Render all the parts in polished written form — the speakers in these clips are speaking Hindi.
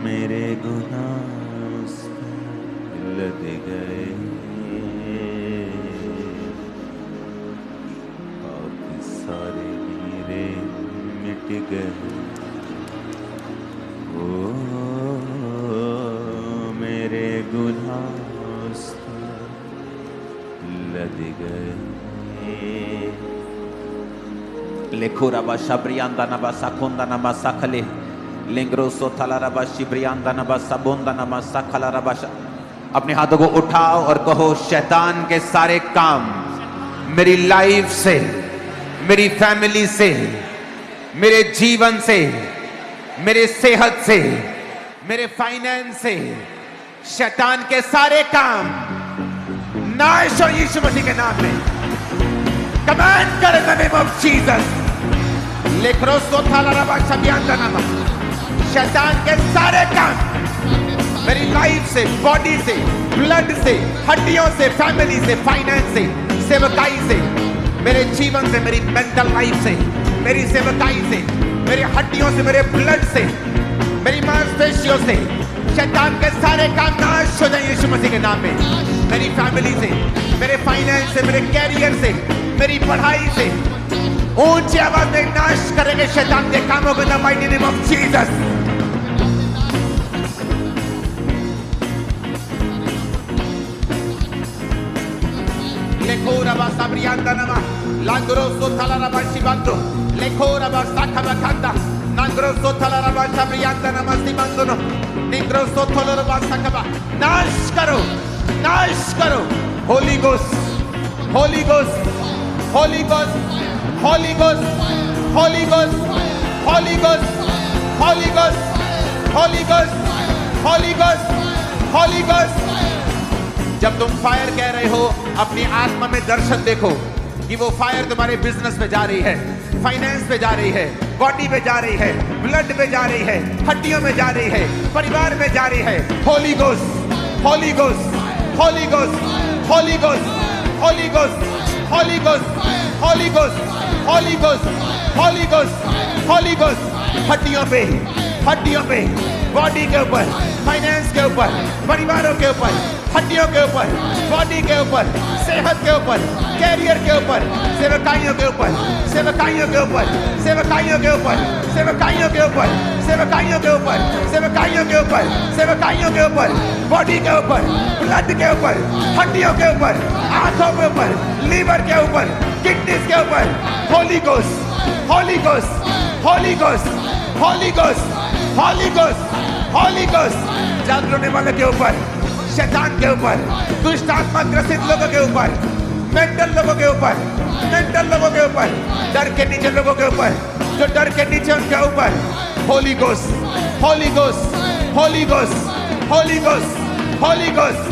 मेरे गुनाह उस पर लद गए, काफी सारे मेरे मिट गए। ओ मेरे गुनाह उस पर लद गए। लेखोरा बाशा ब्रियांदा नबा साकुंदा नबा साखले लेंग्रोसो थला रबा शिब्रियांदा नबा सबोंदा नबा साखला रबाशा। अपने हाथों को उठाओ और कहो, शैतान के सारे काम मेरी लाइफ से, मेरी फैमिली से, मेरे जीवन से, मेरे सेहत से, मेरे फाइनेंस से, शैतान के सारे काम नाश हो यीशु मसीह के नाम में। कमांड कर in the name of Jesus. लेक्रोसो थाला रबा शबियांदा नबा। शैतान के सारे काम मेरी लाइफ से, बॉडी से, ब्लड से, हड्डियों से, फैमिली से, फाइनेंस से, सेवकाई से, मेरे जीवन से, मेरी मेंटल लाइफ से, मेरी सेवकाई से, मेरी हड्डियों से, मेरे ब्लड से, मेरी मांसपेशियों से, शैतान के सारे काम नाश हो जाए यीशु मसीह के नाम में। मेरी फैमिली से, मेरे फाइनेंस से, मेरे कैरियर से, मेरी पढ़ाई से ऊंची आवाज में नाश करेंगे शैतान के कामों को, in the mighty name of Jesus. लेखोरा बासा ब्रियांदा नमा लांग्रोसो थला रबा शिबांदो लेखोरा बासा खबखंदा नांग्रोसो थला रबा शब्रियांदा नमा सिबांदो निंग्रोसो थला रबा सकबा। नाश करो, नाश करो। Holi ghost, holy ghost, holy ghost, holy ghost, holy ghost, holy ghost, holy ghost, holy ghost, holy ghost, holy ghost. जब तुम फायर कह रहे हो, अपनी आत्मा में दर्शन देखो कि वो फायर तुम्हारे बिजनेस पे जा रही है, फाइनेंस पे जा रही है, बॉडी पे जा रही है, ब्लड पे जा रही है, हड्डियों में जा रही है, परिवार में जा रही है। Holi ghost, holy ghost, holy ghost, holy ghost, holy ghost, holy ghost, holy ghost, holy ghost, holy ghost, holy ghost. हड्डियों पे, हड्डियों पे, बॉडी के ऊपर, फाइनेंस के ऊपर, परिवारों के ऊपर, हड्डियों के ऊपर, बॉडी के ऊपर, सेहत के ऊपर, कैरियर के ऊपर, सेवकाइयों के ऊपर, सेवकाइयों के ऊपर, सेवकाइयों के ऊपर, सेवकाइयों के ऊपर, सेवकाइयों के ऊपर, सेवकाइयों के ऊपर, सेवकाइयों के ऊपर, बॉडी के ऊपर, ब्लड के ऊपर, हड्डियों के ऊपर, आंखों के ऊपर, लीवर के ऊपर, किडनीज के ऊपर। Holy ghost, holy ghost, holy ghost, holy ghost, holy ghost, holy ghost. जान रोने वाले के ऊपर, शैतान के ऊपर, दुष्ट आत्मा ग्रसित लोगों के ऊपर, मेंटल लोगों के ऊपर, मेंटल लोगों के ऊपर, डर के नीचे लोगों के ऊपर, जो डर के नीचे उनके ऊपर। Holy ghost, holy ghost, holy ghost, holy ghost, holy ghost,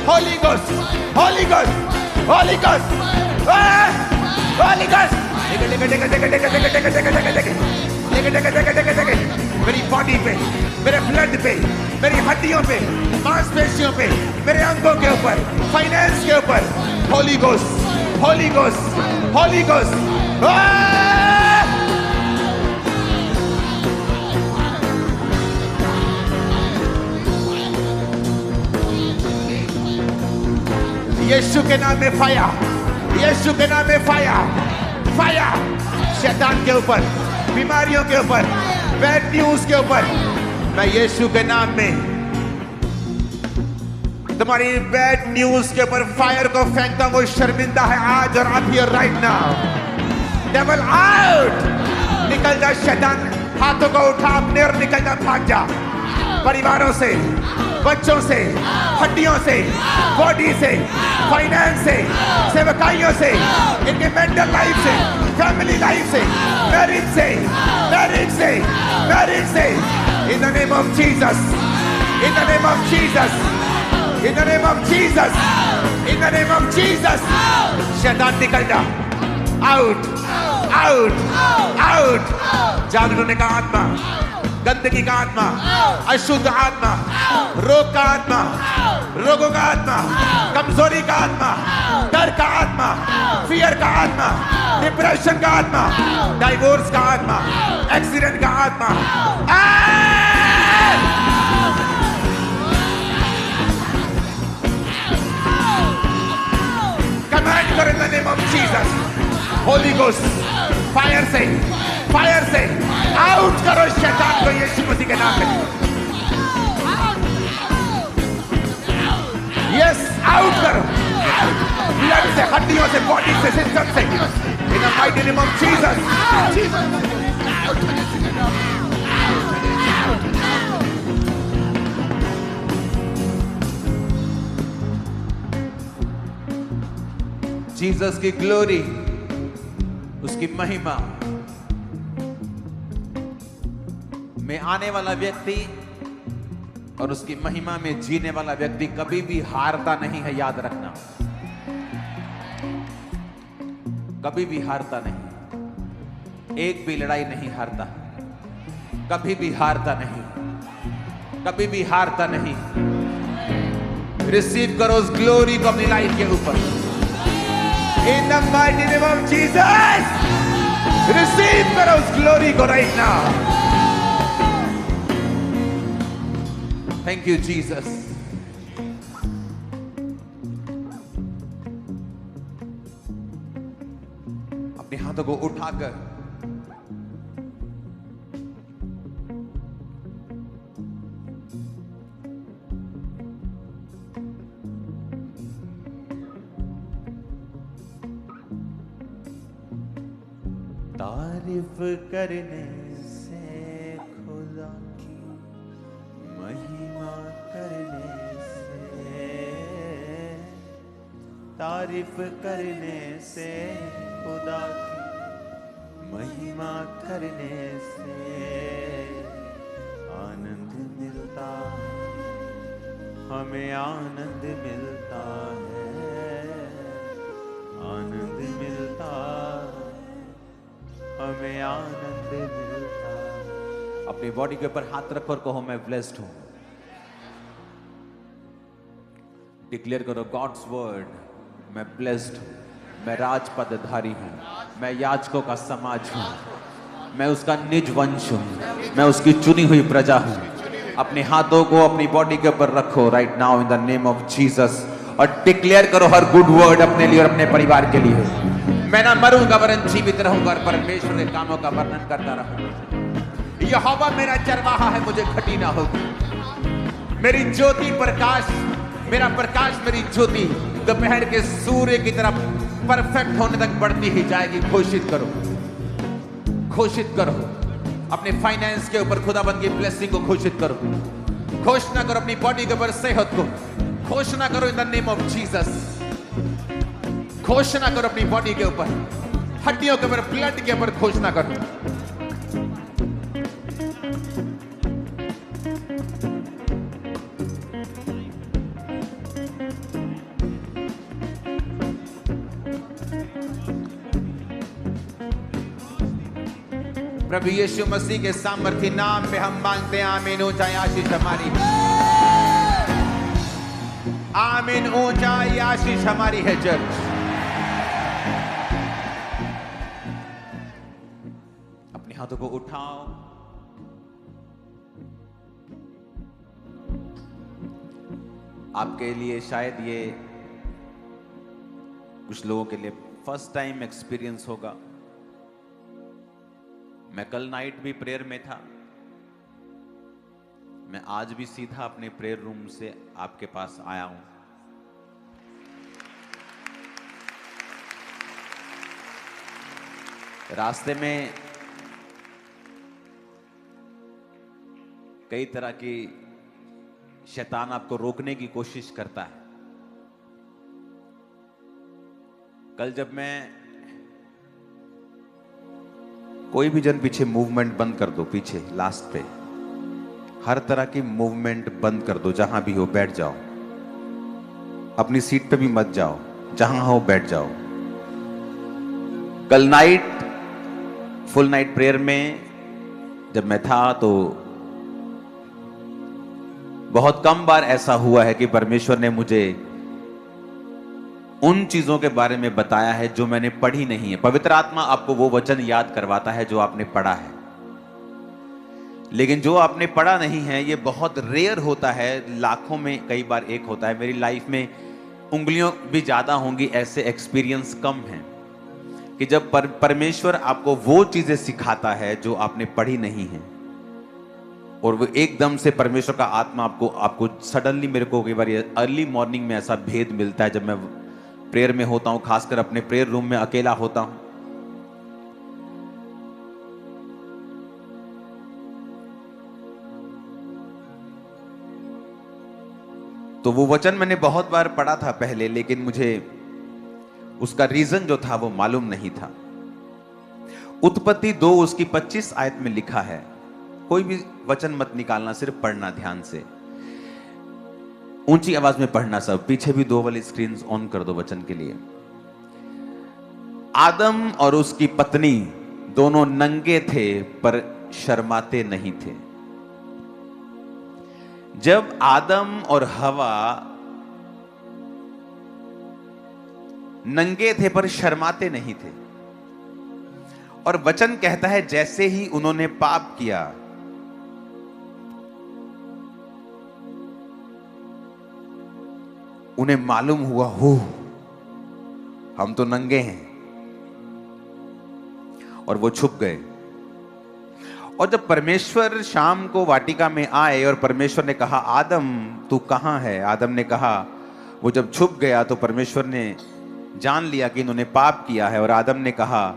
holy ghost, holy ghost, holy ghost, holy ghost. मेरी बॉडी पे, मेरे ब्लड पे, मेरी हड्डियों पे, मांसपेशियों पे, मेरे अंगों के ऊपर, फाइनेंस के ऊपर। Holy ghost, holy ghost, holy ghost. यीशु के नाम में फायर, यीशु के नाम में फायर, फायर। शैतान के ऊपर, बीमारियों के ऊपर, बैड न्यूज के ऊपर, मैं यीशु के नाम में तुम्हारी बैड न्यूज के ऊपर फायर को फेंकता हूं। वो शर्मिंदा है आज और अब here right now. Devil out, निकल जा शैतान। हाथों को उठा अपने और निकल जा, भाग जा। परिवारों से, बच्चों से, हड्डियों से, बॉडी से, फाइनेंस से, सेवकाइयों से, इनके मेंटल लाइफ से, फैमिली लाइफ से, मैरिज से, मैरिज से, मैरिज से। इन the name of Jesus, in the name of Jesus, in the name of Jesus, in the name of Jesus. शैतान निकल जा, आउट, आउट, आउट। जागरूकता का आत्मा, गंदगी का आत्मा, अशुद्ध आत्मा, रोग का आत्मा, रोगों का आत्मा, कमजोरी का आत्मा, डर का आत्मा, फियर का आत्मा, डिप्रेशन का आत्मा, डाइवोर्स का आत्मा, एक्सीडेंट का आत्मा। होली गोस्ट फायर से आउट करो शैतान को यीशु मसीह के नाम में। यस, आउट करो ब्लड से, हड्डियों से, बॉडी से, सिस्टम से, इन the mighty name of Jesus. Jesus की ग्लोरी, उसकी महिमा में आने वाला व्यक्ति और उसकी महिमा में जीने वाला व्यक्ति कभी भी हारता नहीं है, याद रखना, कभी भी हारता नहीं। एक भी लड़ाई नहीं हारता, कभी भी हारता नहीं, कभी भी हारता नहीं। रिसीव करो उस ग्लोरी को अपनी लाइफ के ऊपर। In the mighty name of Jesus, receive करो उस glory को right now. Thank you, Jesus. अपने हाथों को उठाकर तारीफ करने से खुदा की, महिमा करने से, तारीफ करने से खुदा की, महिमा करने से आनंद मिलता है, हमें आनंद मिलता है, आनंद मिलता है, हमें आनंद मिलता। अपनी बॉडी के ऊपर हाथ रखो और कहो मैं ब्लेस्ड हूं। डिक्लेयर करो गॉड्स वर्ड, मैं ब्लेस्ड हूं, मैं राजपदधारी हूं, मैं याजकों का समाज हूं, मैं उसका निज वंश हूं, मैं उसकी चुनी हुई प्रजा हूं। अपने हाथों को अपनी बॉडी के ऊपर रखो right now in the name of Jesus और डिक्लेयर करो हर गुड वर्ड अपने लिए और अपने परिवार के लिए। मैं ना मरूंगा वरन जीवित रहूंगा और परमेश्वर के कामों का वर्णन करता रहूंगा। यहोवा मेरा चरवाहा है, मुझे घटी ना होगी। मेरी ज्योति प्रकाश, मेरा प्रकाश, मेरी ज्योति दोपहर के सूर्य की तरफ परफेक्ट होने तक बढ़ती ही जाएगी। घोषित करो, घोषित करो अपने फाइनेंस के ऊपर खुदाबंद की ब्लेसिंग को घोषित करो। घोषणा करो अपनी बॉडी के ऊपर सेहत को, घोषणा करो इन द नेम ऑफ जीसस। घोषणा करो अपनी बॉडी के ऊपर, हड्डियों के ऊपर, ब्लड के ऊपर घोषणा करो। प्रभु यीशु मसीह के सामर्थी नाम पे हम मांगते हैं, आमीन। ऊंचा आशीष हमारी, आमीन। ऊंचा आशीष हमारी है चर्च। अपने हाथों को उठाओ, आपके लिए शायद ये कुछ लोगों के लिए फर्स्ट टाइम एक्सपीरियंस होगा। मैं कल नाइट भी प्रेयर में था, मैं आज भी सीधा अपने प्रेयर रूम से आपके पास आया हूं। रास्ते में कई तरह की शैतान आपको रोकने की कोशिश करता है। कल जब मैं कोई भी जन पीछे मूवमेंट बंद कर दो, पीछे लास्ट पे हर तरह की मूवमेंट बंद कर दो। जहां भी हो बैठ जाओ, अपनी सीट पे भी मत जाओ, जहां हो बैठ जाओ। कल नाइट फुल नाइट प्रेयर में जब मैं था तो बहुत कम बार ऐसा हुआ है कि परमेश्वर ने मुझे उन चीजों के बारे में बताया है जो मैंने पढ़ी नहीं है। पवित्र आत्मा आपको वो वचन याद करवाता है जो आपने पढ़ा है, लेकिन जो आपने पढ़ा नहीं है ये बहुत रेयर होता है, लाखों में कई बार एक होता है। मेरी लाइफ में उंगलियों भी ज्यादा होंगी, ऐसे एक्सपीरियंस कम हैं। कि जब परमेश्वर आपको वो चीजें सिखाता है जो आपने पढ़ी नहीं है, और वो एकदम से परमेश्वर का आत्मा आपको सडनली, मेरे को कई बार अर्ली मॉर्निंग में ऐसा भेद मिलता है जब मैं प्रेयर में होता हूं, खासकर अपने प्रेयर रूम में अकेला होता हूं। तो वो वचन मैंने बहुत बार पढ़ा था पहले, लेकिन मुझे उसका रीजन जो था वो मालूम नहीं था। उत्पत्ति 2 उसकी 25 आयत में लिखा है, कोई भी वचन मत निकालना, सिर्फ पढ़ना ध्यान से, ऊंची आवाज में पढ़ना। सब पीछे भी 2 वाली स्क्रीन ऑन कर दो वचन के लिए। आदम और उसकी पत्नी दोनों नंगे थे पर शर्माते नहीं थे। जब आदम और हवा नंगे थे पर शर्माते नहीं थे, और वचन कहता है जैसे ही उन्होंने पाप किया, उन्हें मालूम हुआ, हो हम तो नंगे हैं, और वो छुप गए। और जब परमेश्वर शाम को वाटिका में आए और परमेश्वर ने कहा, आदम तू कहां है? आदम ने कहा, वो जब छुप गया तो परमेश्वर ने जान लिया कि इन्होंने पाप किया है, और आदम ने कहा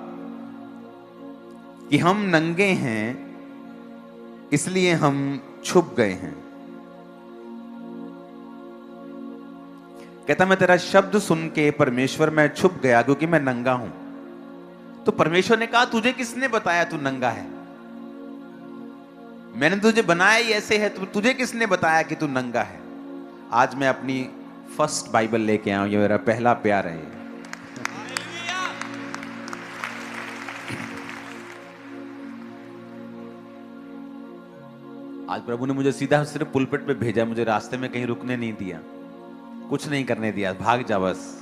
कि हम नंगे हैं इसलिए हम छुप गए हैं। कहता मैं तेरा शब्द सुन के परमेश्वर मैं छुप गया क्योंकि मैं नंगा हूं। तो परमेश्वर ने कहा, तुझे किसने बताया तू नंगा है? मैंने तुझे बनाया ही ऐसे है, तो तुझे किसने बताया कि तू नंगा है? आज मैं अपनी फर्स्ट बाइबल लेके आया हूं, ये मेरा पहला प्यार है। आज प्रभु ने मुझे सीधा सिर्फ पुलपिट पे भेजा, मुझे रास्ते में कहीं रुकने नहीं दिया, कुछ नहीं करने दिया, भाग जा बस।